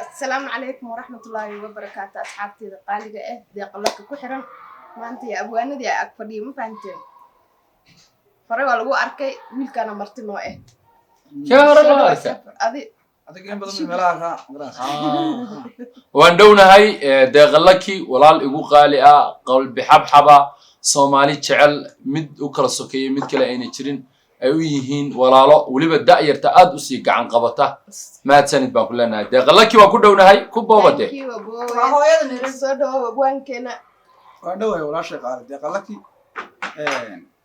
السلام عليكم ورحمة الله وبركاته أصحابتي قالقة ديق الله كحرا ما أنت يا أبوانا دي أكفردي ما فهمتين فري والله أركي ملك أنا مرتين وإيه كم رجع أدي أتكلم بدل من ملاها وندونا هاي دغلكي ولا الإبو قالئة قلب حبحبة صومالي تعل مد وكلا سكية مد كلا أين تشرين أيهين ولا لا ولي بدأ يرتأد وسيق عن قبته ما تسند باكلنا دغلكي وكدونا هاي كوبا بده كي وبوا هو يصدق وبوان كنا وندوه ولا شيء قال دقلكي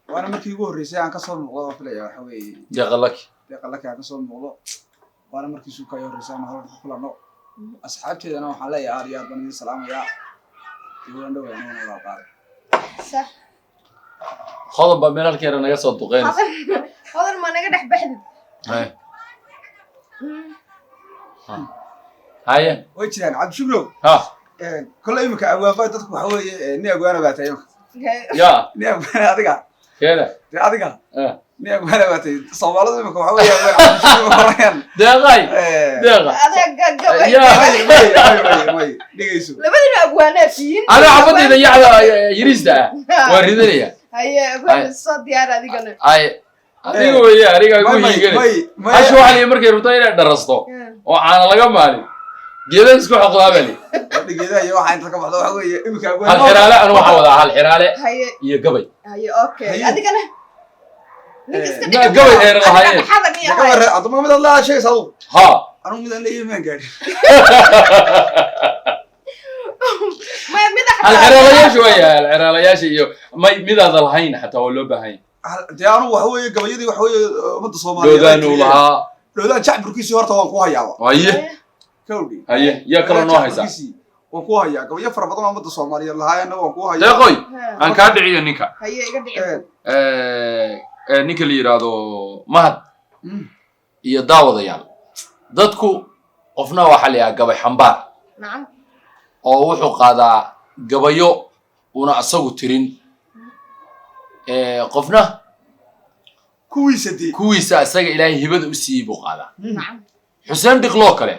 وأنا مكي يقول ريسي عن كسر الموضوع في اليوم حوي دغلكي دقلكي عن كسر الموضوع وأنا مركي سوكا يوريسي عن هذا كل نوع أصحابتي أنا وحلا يا رياض بني السلام يا يقول وندوه أنا ولا قال صح خذ بمن الكير أنا يصد غين هذا ما نقدر بحدد هاي ويتشان عبد شكله ها كل يوم كأبواب تدخل حوي نيا أنا باتيوك يا نيا أنا أديك كده أديك نيا أنا باتي صوالة يوم كحوي عبد شكله دغاي دغا هذا يا ماي دقيسو لبدنا أبوانا فين أنا عبدي إذا يعلى يريز ده وردني هيا أبوان الصوت يا هذه قلنا أي أديكوا يا ريكا يقول يجري أشوف عليه مركي رطينا درسته وعنا لقى مالي جيلن سكوا حقلا بالي دقيقة يا واحد أنت كم حوي يوم كأبواب هالحرالة أنا وحوضة هالحرالة هيا يقبي هيا أوكي هذه قلنا لا قبي غير هاي حاضر يا دقيقة هاي أنت ما بدل الله شيء صدق ها أنا مدن لي يومين قاعد ما مدح الحرالة شوية الحرالة شيء ما ميدا ذلهين حتى ولو بهين ديانو وحوي قبيدي وحوي مد صومالي لودان ولها لودان شعب بركيسي هرتا وان كوها يابا أيه كودي أيه يا كلا نوع هيسا وان كوها يا قبيدي فربطنا مد صومالي لها أنا وان كوها يا دقوي أنا كادعي نيكا هيا قدي نيكا اللي يرادو مهد iyo daawadayaal dadku qofna waxa la yahay gabay xambaar نعم oo wuxuu qaadaa gabayo una asagu tirin qofna kuwiisa asaga ilaahay hibada u siiyay buu qaadaa نعم xuseen dhiqloo kale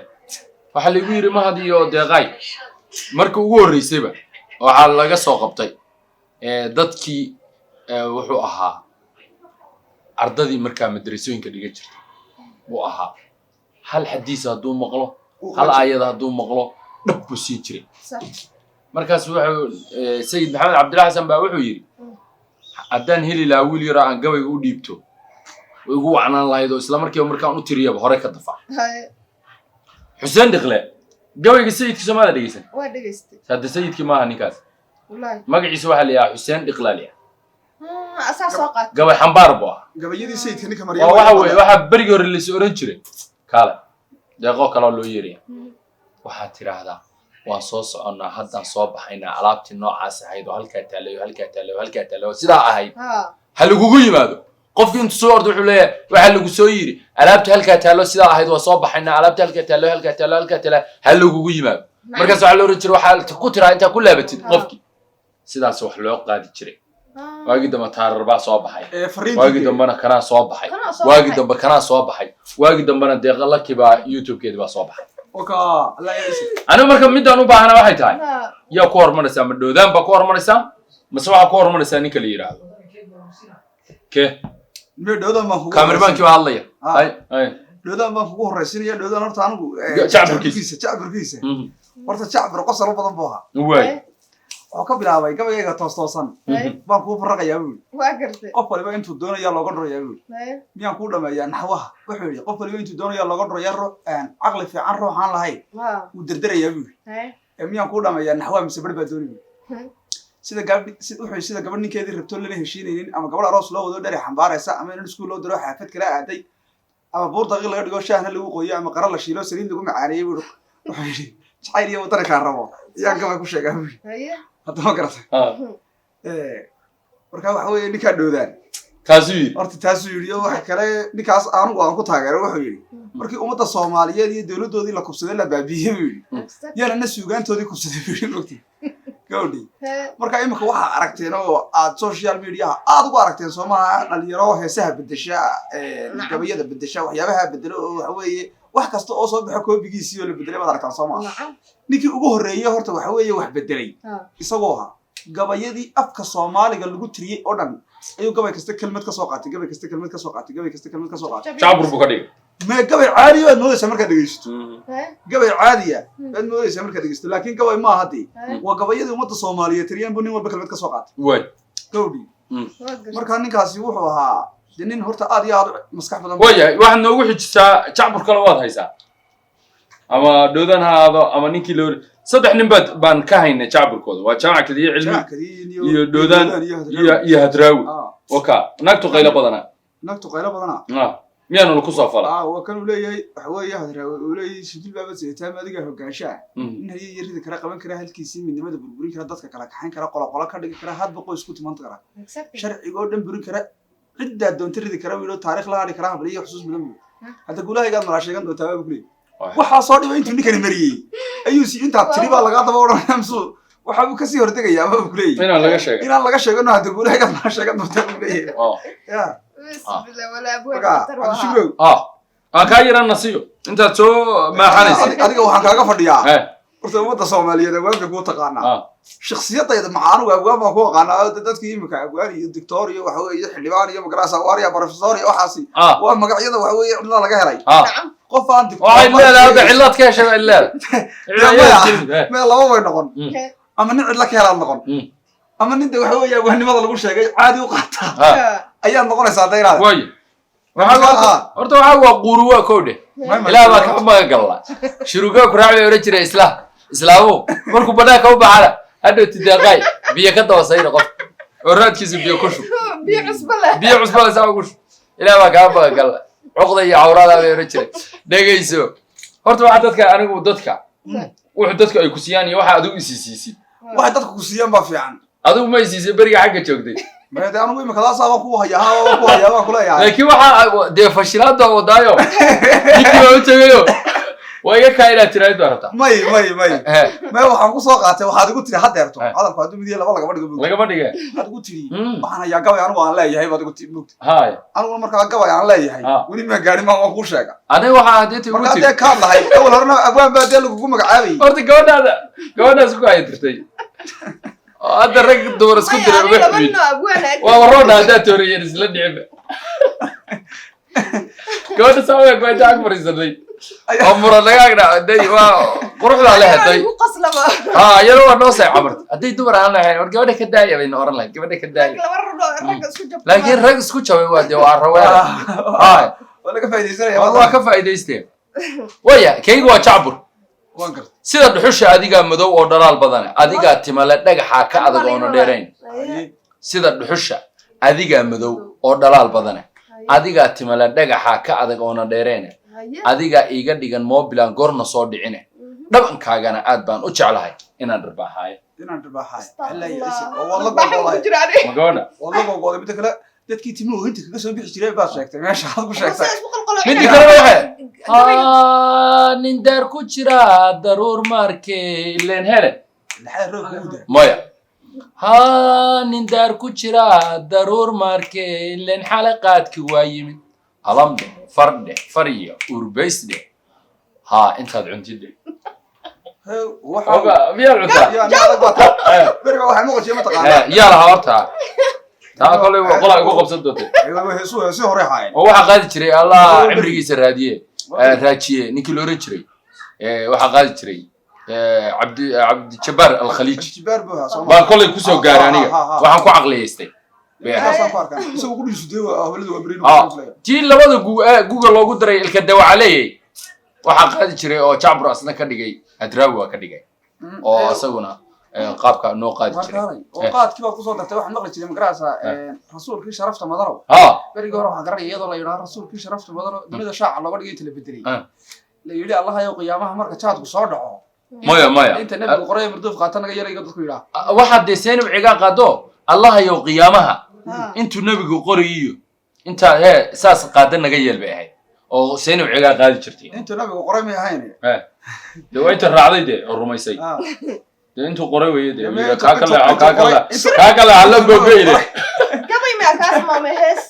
waxa lagu yiri mahad iyo deeqay markii ugu horeysayba waxa laga soo qabtay dadkii wuxuu ahaa ardadii markaa madrasooyinka dhiga jirtay buu ahaa hal xadiis hadduu maqlo hal aayad hadduu maqlo dhab buu sii jiray صح markaas wuxuu sayid maxamed cabdillah xasan baa wuxuu yiri haddaan heli lahaa wiil yar aan gabayga u dhiibto way ugu wacnaan lahayd oo isla markiiba markaan u tiriyaba hore ka dafa هاي xuseen dhiqle gabayga sayidkii Soomaaliya dhageysan وادقست hadda sayidkii maaha ninkaas والله magaciisa waxa la yiraahdaa xuseen dhiqlaali أساس وقت gabay xambaar buu ah قبيدي سيد كني كمريم waa waxa weeye waxa bariga hore la soo oran jiray kale deeqo kale loo yeeray waxa tiraahdaa waan soo soconnaa haddaan soo baxaynaa alaabtii noocaas ahayd oo halka taalo sidaa ahayd ها ha lagugu yimaado qofkii intuu soo ordo wuxuu leeyahay waxa lagu soo yiri alaabtii halka taalo sidaa ahayd waa soo baxaynaa alaabtii halka taalo ha lagugu yimaado markaas waxa la oran jiray waxa ku tiraa inta ku laabatid qofkii sidaas wax loo qaadi jiray waagi dambe taarar baa soo baxay waagi dambena kanaa soo baxay waagi dambe kanaa soo baxay waagi dambena deeqa la kibaa youtube-keeda baa soo baxay وكا الله يعيش anigu marka midaan u baahana waxay tahay ها yaa ku hormaraysaa ma dhoodaan baa ku hormaraysaa mase waxaa ku hormaraysaa ninka la yiraahdo ke دودا ما هو kaamirabaankii baa hadlaya ay دودا ما هو رئيسين يا دودا نرتا عنو شعب ركيسة ورتا شعب رقص ربضن بوها way وكا بلاوي كا بيجا توستوسن بان كو فرق يا ويل واقرت qof waliba intuu doonayo looga dhoro yaa wiil هاي miyaan ku dhameeyaa naxwaha wuxuu yiri qof waliba intuu doonayo looga dhoro yar aqli fiican ruuxan lahayn ها uu dardarayaa wiil هاي miyaan ku dhameeyaa naxwaha mise barba doonay sida gabadh ninkeedii rabto lana heshiinaynin ama gabadh aroos loo wado dhari xambaaraysa ama in iskuul loo diro xaafad kala aaday ama buur daqiiq laga dhigo shaahna lagu qoyo ama qara la shiilo saliid lagu macaaniyay wuxuu yiri jacayl iyo wadanka rabo yaa gabadh ku sheegay هاي hadda ma garatay marka waxa weeye ninka dhoodaan kaasuu yiri horta taasuu yiri waxa kale ninkaas aanu aan ku taageero wuxuu yiri markii ummadda Soomaaliyeed iyo dawladoodii la kubsaday la baabiyay yiri yana suugaantoodii kubsaday yiri waqti gawdi marka imika waxa aragteen oo aad social media aad ugu aragteen Soomaaliya dhalinyaro heesaha bedesha gabayada bedesha waxyaabaha bedelo waxa weeye wax kasta oo soo baxo koobigiisii oo la bedelay baad aragtaa soo ma nacam ninkii ugu horreeyay horta waxa weeye wax bedelay ha isagoo ahaa gabayadii afka Soomaaliga lagu tiriyay oo dhan ayuu gabay kasta kelmad ka soo qaatay gabay kasta kelmad ka soo qaatay gabay kasta kelmad ka soo qaatay jacbur buu ka dhigay ma gabay caadi ah moodaysa marka dhageysto ha gabay caadi ah aad moodaysa marka dhageysto laakiin gabay ma hadii ha waa gabayadii ummadda Soomaaliyeed tiriyeen buu nin walba kelmad ka soo qaatay way gawdhi waa gashay marka ninkaasi wuxuu ahaa nin horta aad iyo aad maskax badan wayahay waxaad noogu xijisaa jacbur kale waad haysaa ama dhoodan ha aado ama ninkii loo saddex nin baan ka haynay jacburkooda waa jaamac kaliya cilmi iyo doodaan iyo hadraawi waka naagtu qaylo badana nagtu qaylo badana miyaanu laku soo fala waa kan uu leeyahay waxa weeye hadraawi uu leeyahay shidil baaba seetaa adiga hogaanshaha in haye yarida kala qaban kara halkiisii midnimada burburin kara dadka kala kaxayn kara qolo ka dhigi kara hadba qoys ku timan kara exactly sharciga oo dhan burin kara cidda doonta ridi kara wiilo taariikh la hadi kara habla iyo xusuus badan hadda gulahayga ma sheegan doontaa waa kulay waxa soo dhibay intuu ninkani mariyay ayuu si inta tiri baa laga daba oranayso waxa uu ka sii hortagayaa waa kulay inaan laga sheegano hadda gulahayga ma sheegan doontaa kulay ya bismillah wala abwaa qatar waa ka yaran nasiyo inta soo maaxanaysa adiga waxaan kaaga fadhiyaa horta ummadda Soomaaliyeed waa ku taqaanaa shakhsiyadayda macaan waa ku aqaanaa dadkii imika abwaan iyo doctor iyo waxa weeye xildhibaan iyo magaraasa waariya professor iyo waxaasi waa magacyada waxa weeye cidna laga helay nacam qof aan doctor waxay leedahay cilad ka heshay ilaa ma laba way noqon ama nin cid la ka helaa noqon ama nin waxa weeye abwaanimada lagu sheegay caadi u qaata ayaa noqonaysa dayraad way horta waxa waa quruwa koodhe ilaa baa ka magagala shuruuga ku raacay oran jiray islaamu markuu banaanka u baxana hadhow tidaaqay biyo ka dawasayna qof oraadkiisu biyo ku shub biyo cusba la saa ugu shub ilaa baa ka magagala cuqda iyo awraada bay oran jiray dhageyso horta waxa dadka anigu dadka wuxuu dadku ay ku siiyaan iyo waxa adigu isiisiisid waxa dadku ku siiyaan baa fiican adigu ma isiisay bariga xagga joogtay ما أنا أقول مكلاس أبغى كوه يا ما كله يعني. لكن واحد ده فشلات ده ودايو. يجي ما يتجيو. ويا كايرة ترى دارته. ما هو حنقول صاقته وهذا قلت لي حد يرتو. هذا القادم بدي لا والله قبل لا قبل دقيقة. هذا قلت لي. وأنا يا جوا أنا وأنا لا يا هاي هذا قلت لي. هاي. أنا أقول مركز جوا أنا لا يا هاي. ودي ما قاري ما أقول شيء. أنا واحد يتي قلت. مركز كار لا هاي. أول هرنا أبغى بدي أقول لكم مقعدي. أرد جوانا سكوا يدرتي. هذا الرجل دور سكندر الوحيد وورونا هذا توري ينزل نعمة كون سوي كويس أكبر يزلي عمره لقانا داي وروح له عليها داي يلو نوصي عمرت داي دور أنا هاي ورجعنا كداية بين أورن لك كمان كداية لكن الرجل سكوت شوي وادي وعروة هاي ولا كفاية يستري والله كفاية يستري ويا كي هو شعبر sida dhuxusha adiga madow oo dhalaal badan adiga timale dhagaxa ka adag oo dheerayn sida dhuxusha adiga madow oo dhalaal badan adiga timale dhagaxa ka adag oo dheerayn adiga iiga dhigan mobilan gorna soo dhicine dhabankaagana aad baan u jeclahay inaan dharbaaxay ilaa yeesay wallahi go'day mid kale dadkii timuhu inta kaga soo bixi jiray baa sheegtay meesha aad ku sheegtay mid kale waxa nin daar ku jira daruur markay leen hele maya nin daar ku jira daruur markay leen xalaqaadki waa yimid alamde fardhe fariyo urbaysde intaad cuntide waxa miyaa cuntaa yaa lahaa horta تاكل وقلا يقول قبضة دوتة. هسه هو ريحان. هو حقاد تري الله عمري سرادية راجية نيكلو ريتري. وحقاد تري عبد الجبار الخليج. الجبار بها. بقول لك كوسو قارانية. وحنكو عقلي يستي. سو كل يسدوا أولده وبرينه. تي لبده جوجل لو قدر الكدوا عليه. وحقاد تري أو شعبر أصلا كديجي أدراوه كديجي. أو أسوونه. qaabka noo qaadi jiray oo qaadkii baa ku soo dartay waxaan maqli jiray magarasa rasuulkii sharafta madaro bariga hore waxaan garay iyadoo la yiraahdo rasuulkii sharafta madaro dunida shaaca looga dhigay tala bedelay la yiri allah ayo qiyaamaha marka jaadku soo dhaco maya inta nabiga qoray marduuf qaatanaga yarayga dadku yiraahdo waxa deeseen ciga qaado allah ayo qiyaamaha intuu nabigu qorayiyo inta saas qaadanaga yeelbay ahayd oo seen ciga qaadi jirtay inta nabigu qoray ma ahayn dawayta raacday oo rumaysay انتو قروي دي كاكلا على بوبيله قبل ما كاس ما مهس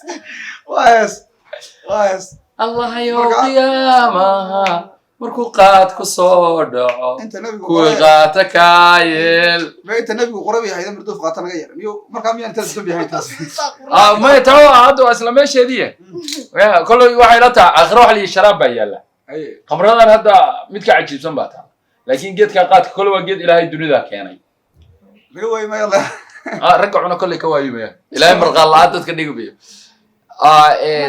واس الله يوم قيامها مركو قاد كصودع انت نبي كوي غاتا كايل ما انت نبي قربي هيدا مردوف قاتنا غير ميو مركا ميان تدبي هاي تاس ما يتعوى هادو أصلا ماشي هدية كله واحد لتا آخر واحد اللي شراب بيلا اي خمرنا هذا متك عجيب سنباتها لكن جيت كقات كل وقت إلى هاي الدنيا ذاك يعني رجوي ما يلا رجعونا كل كوايب يا إلى مرغ الله عدد كنيجو بيه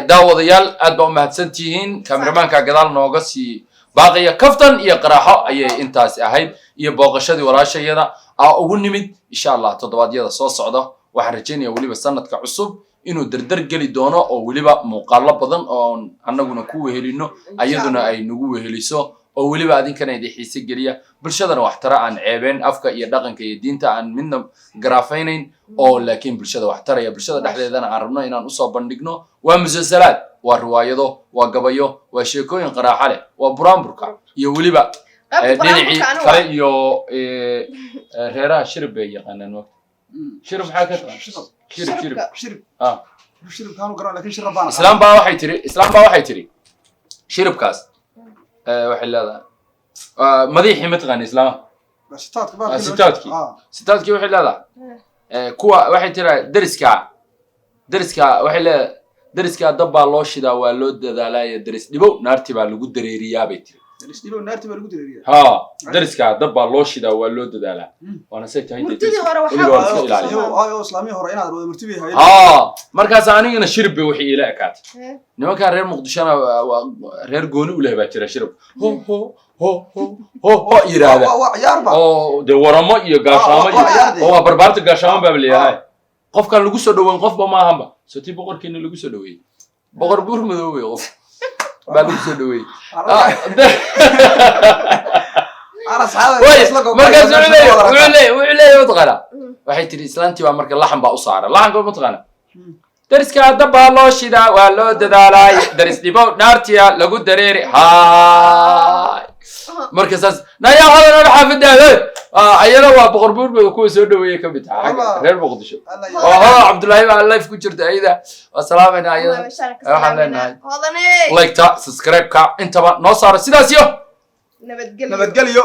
داوديال أدبوا مهتسنتين كاميرمان كقدال نوقسي باقي كفتن يقرأها أي إنتاس أهيد يبغشدي ولا شيء هذا أقول نمد إن شاء الله تضبط يدا صوص صعدة وحرجيني ولي بسنة كعصب إنه دردر جلي دونا أو ولي بقى مقالب بدن أو أنا قلنا كوه هلينو أيضنا أي نجوه هليسو أو ولي بعدين كان يدي حس جريا بالشدة واحترى عن عيبين أفكا يدقن كيدين تا عن منا جرافينين أو لكن بالشدة واحترى يا بالشدة دحلي ذا عرفنا إن نصاب بندقنا ومسلسلات والرواية وقبيو وشيكوين قراء عليه وبرامبركا يولي بقى دينعي كلا يو ريرا شرب يقانا وقت شرب حاجة شرب اه شرب كانوا قرا لكن شرب انا اسلام با waxay tiri shiribkaas waxa leedahay madaxii matqaan islaam ستات كبار ستاتكي ستاتكي waxay leedahay kuwa waxay tiri dariska waxay leedahay dariska dab baa loo shidaa waa loo dadaalaya daris dhibow naarti baa lagu dareeriyaa bay tiri درس ديلو نارتي بلغو ديريا ها درسكا دب baa loo shidaa waa loo dadaalaa waana say tahay murtidii hore waxa ايو اسلامي هore inaad wada murtibi hay markaas anigana shirib bay wixii ila akaatay nimanka reer muqdishona reer gooni u leh baa jira shirib ho iraada waa ciyaarba oo de waramo iyo gaashaamo oo waa barbaarta gaashaamo baa leeyahay qofkan lagu soo dhaweyn qofba ma ahanba sotii boqorkiina lagu soo dhaweeyay boqor buur madow qof baa lagu soo dhaweeyay أنا صحابي مركز وعليه وتقنا waxay tiri islaantii waa marka laxan baa u saaray laxan goor matqana dariska daba loo shida waa loo dadaalay daris dhibo naartiya lagu dareeri haay markaas naya hadan xaafida ayada waa boqor buur baa ku soo dhaweeyay ka mid ah reer muqdisho Abdullahi baa live ku jirta ayada wasalaamina ayada waxaan leenahay like ta subscribe ka intaba noo saaro sidaas iyo nabadgelyo